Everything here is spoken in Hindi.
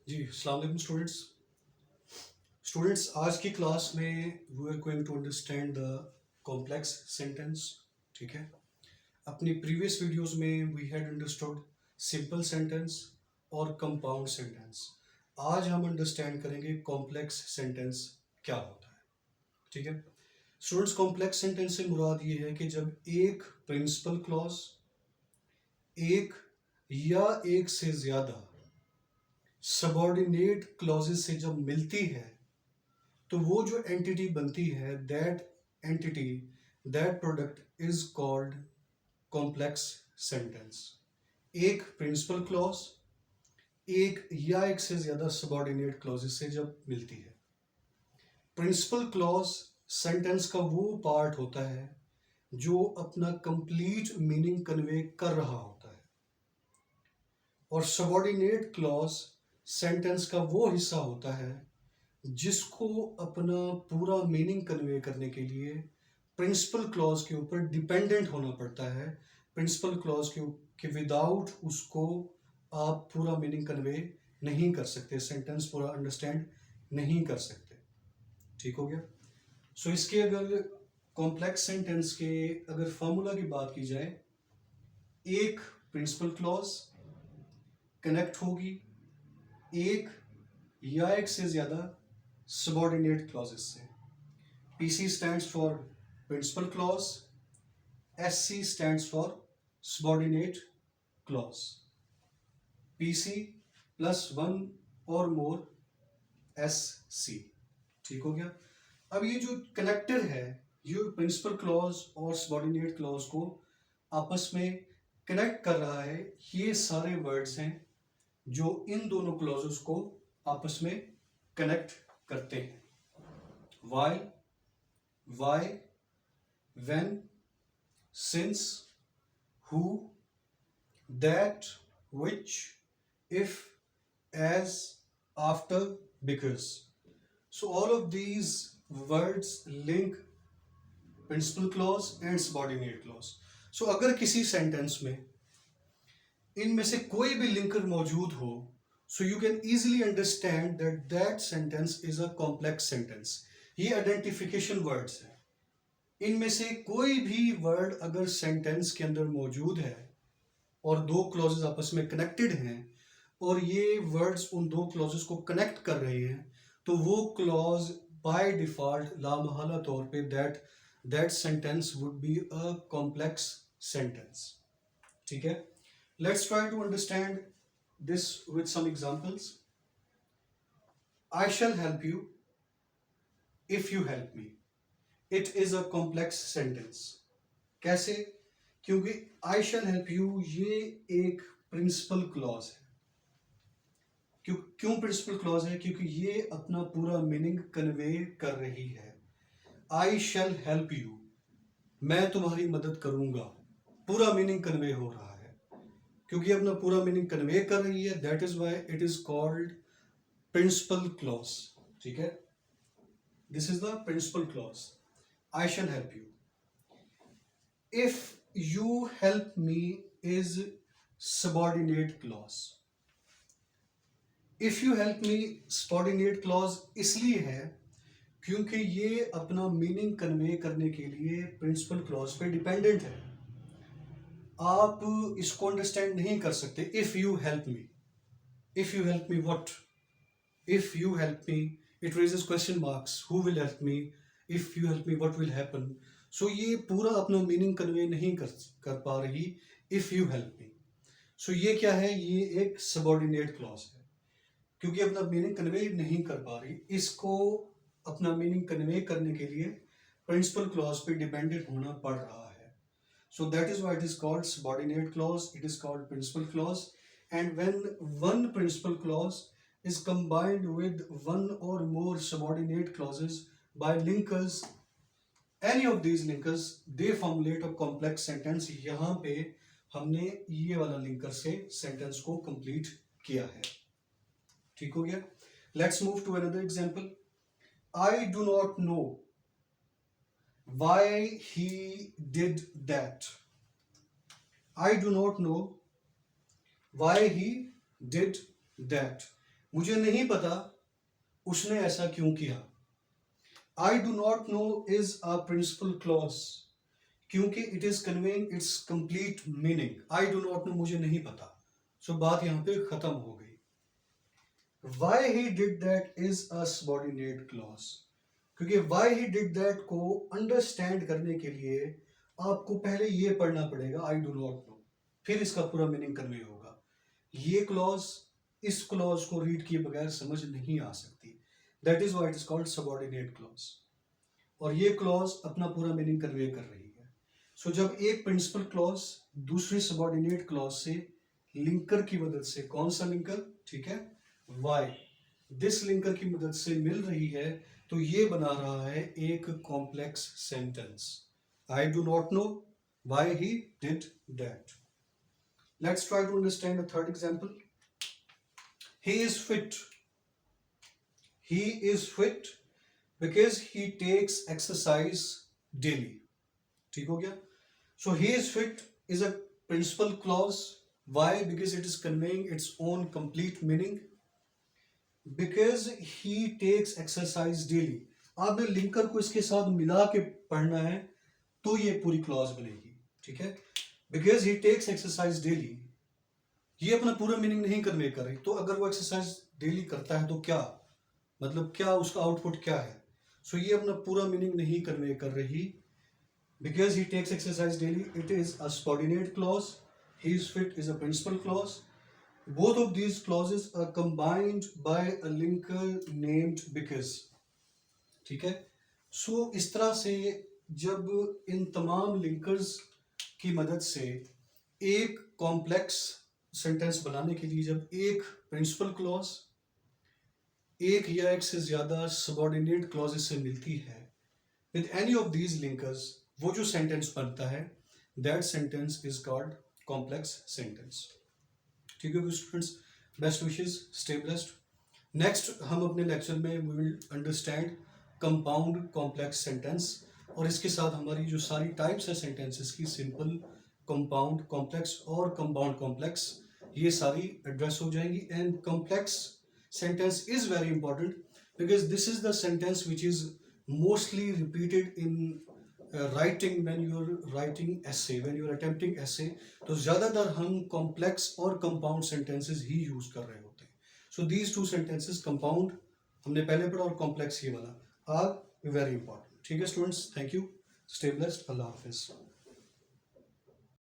जी अस्सलाम वालेकुम स्टूडेंट्स आज की क्लास में we are going to understand the complex sentence. ठीक है, अपनी प्रीवियस वीडियोस में we had understood simple sentence और कंपाउंड सेंटेंस। आज हम अंडरस्टैंड करेंगे कॉम्प्लेक्स सेंटेंस क्या होता है। ठीक है स्टूडेंट्स, कॉम्प्लेक्स सेंटेंस से मुराद ये है कि जब एक प्रिंसिपल क्लॉज एक या एक से ज्यादा सबॉर्डिनेट क्लॉजेस से जब मिलती है तो वो जो एंटिटी बनती है, that entity, that product is called complex sentence. एक प्रिंसिपल क्लॉज एक या एक से ज्यादा सबॉर्डिनेट क्लॉजेस से जब मिलती है। प्रिंसिपल क्लॉज सेंटेंस का वो पार्ट होता है जो अपना कंप्लीट मीनिंग कन्वे कर रहा होता है, और सबॉर्डिनेट क्लॉज सेंटेंस का वो हिस्सा होता है जिसको अपना पूरा मीनिंग कन्वे करने के लिए प्रिंसिपल क्लॉज के ऊपर डिपेंडेंट होना पड़ता है। प्रिंसिपल क्लॉज के विदाउट उसको आप पूरा मीनिंग कन्वे नहीं कर सकते, सेंटेंस पूरा अंडरस्टैंड नहीं कर सकते। ठीक हो गया। सो इसके अगर कॉम्प्लेक्स सेंटेंस के अगर फॉर्मूला की बात की जाए, एक प्रिंसिपल क्लॉज कनेक्ट होगी एक या एक से ज्यादा सबॉर्डिनेट क्लॉजेस से। PC stands for principal clause, SC stands for subordinate clause। PC plus one और मोर SC। ठीक हो गया। अब ये जो कनेक्टर है, ये प्रिंसिपल क्लॉज और सबॉर्डिनेट क्लॉज को आपस में कनेक्ट कर रहा है। ये सारे वर्ड्स हैं जो इन दोनों क्लॉजेस को आपस में कनेक्ट करते हैं। while, why, when, since, who, that, which, if, as, after, because। So all of these words link principal clause and subordinate clause। So अगर किसी सेंटेंस में इनमें से कोई भी लिंकर मौजूद हो, so you can easily understand that that sentence is a complex sentence। ये आइडेंटिफिकेशन वर्ड्स है। इनमें से कोई भी वर्ड अगर सेंटेंस के अंदर मौजूद है और दो क्लॉजेस आपस में कनेक्टेड हैं और ये वर्ड्स उन दो क्लॉजेस को कनेक्ट कर रहे हैं, तो वो क्लॉज बाय डिफॉल्ट लामहला तौर पे that sentence would be a complex sentence. ठीक है, let's try to understand this with some examples. I shall help you if you help me. It is a complex sentence. कैसे? क्योंकि आई शैल हेल्प यू ये एक प्रिंसिपल क्लॉज है। क्यों प्रिंसिपल क्लॉज है? क्योंकि ये अपना पूरा मीनिंग कन्वे कर रही है। आई शैल हेल्प यू, मैं तुम्हारी मदद करूंगा, पूरा मीनिंग कन्वे हो रहा है। क्योंकि अपना पूरा मीनिंग कन्वे कर रही है, that is why it is called principal clause. ठीक है, this is the principal clause. I shall help you. If you help me is subordinate clause। If you help me subordinate clause इसलिए है क्योंकि ये अपना मीनिंग कन्वे करने के लिए प्रिंसिपल क्लॉज पे डिपेंडेंट है। आप इसको अंडरस्टैंड नहीं कर सकते। If you help me, if you help me what? If you help me, it raises question marks. Who will help me? If you help me what will happen? So ये पूरा अपना मीनिंग कन्वे नहीं कर पा रही if you help me. So ये क्या है? ये एक सबॉर्डिनेट क्लॉज है क्योंकि अपना मीनिंग कन्वे नहीं कर पा रही। इसको अपना मीनिंग कन्वे करने के लिए प्रिंसिपल क्लॉज पे डिपेंडेंट होना पड़ रहा है। So that is why it is called subordinate clause, it is called principal clause. And when one principal clause is combined with one or more subordinate clauses by linkers, any of these linkers, they formulate a complex sentence। यहां पे हमने ये वाला लिंकर से सेंटेंस को कंप्लीट किया है। ठीक हो गया। Let's move to another example. I do not know why he did that. I do not know why he did that. मुझे नहीं पता उसने ऐसा क्यों किया। I do not know is a principal clause, क्योंकि it is conveying its complete meaning. I do not know, मुझे नहीं पता। सो बात यहां पे खत्म हो गई। Y he did that is a subordinate clause, क्योंकि वाई ही डिड दैट को अंडरस्टैंड करने के लिए आपको पहले ये पढ़ना पड़ेगा आई डू नॉट नो, फिर इसका पूरा मीनिंग कन्वे होगा। ये क्लॉज इस क्लॉज को रीड किए बगैर समझ नहीं आ सकती। That is why it is called subordinate clause. और ये क्लॉज अपना पूरा मीनिंग कन्वे कर रही है। सो जब एक प्रिंसिपल क्लॉज दूसरी सबॉर्डिनेट क्लॉज से लिंकर की मदद से, कौन सा लिंकर, ठीक है, वाई, दिस लिंकर की मदद से मिल रही है, तो ये बना रहा है एक complex sentence. I do not know why he did that. Let's try to understand the third example. He is fit, he is fit because he takes exercise daily। ठीक हो गया। So he is fit is a principal clause। Why? Because it is conveying its own complete meaning। Because he takes exercise daily, आपने लिंकर को इसके साथ मिला के पढ़ना है तो ये पूरी क्लॉज बनेगी, ठीक है। Because he takes exercise daily, ये अपना पूरा मीनिंग नहीं कन्वे कर रही। तो अगर वो एक्सरसाइज डेली करता है तो क्या मतलब, क्या उसका आउटपुट क्या है। सो ये अपना पूरा मीनिंग नहीं कन्वे कर रही। Because he takes exercise daily, it is a subordinate clause. He is fit is a principal clause. Both of these clauses are combined by a linker named because. ठीक है। सो इस तरह से जब इन तमाम लिंकर्स की मदद से एक कॉम्प्लेक्स सेंटेंस बनाने के लिए जब एक प्रिंसिपल क्लॉज एक या एक से ज्यादा सबॉर्डिनेट क्लॉजेस से मिलती है with any of these linkers, वो जो सेंटेंस बनता है that sentence is called complex sentence. ठीक है students, best wishes, stay blessed. Next हम अपने लेक्चर में we will understand compound complex sentence, और इसके साथ हमारी जो सारी टाइप्स है सेंटेंसेस की, सिंपल, कंपाउंड, कॉम्प्लेक्स और कंपाउंड कॉम्प्लेक्स, ये सारी एड्रेस हो जाएंगी। And complex sentence is very important because this is the sentence which is mostly repeated in writing when you are writing essay, when you are attempting essay। तो ज़्यादातर हम complex और compound sentences ही use कर रहे होते हैं। So these two sentences, compound हमने पहले पढ़ा और complex ये वाला, are very important। ठीक है students, thank you, stay blessed, अल्लाह हाफिज़।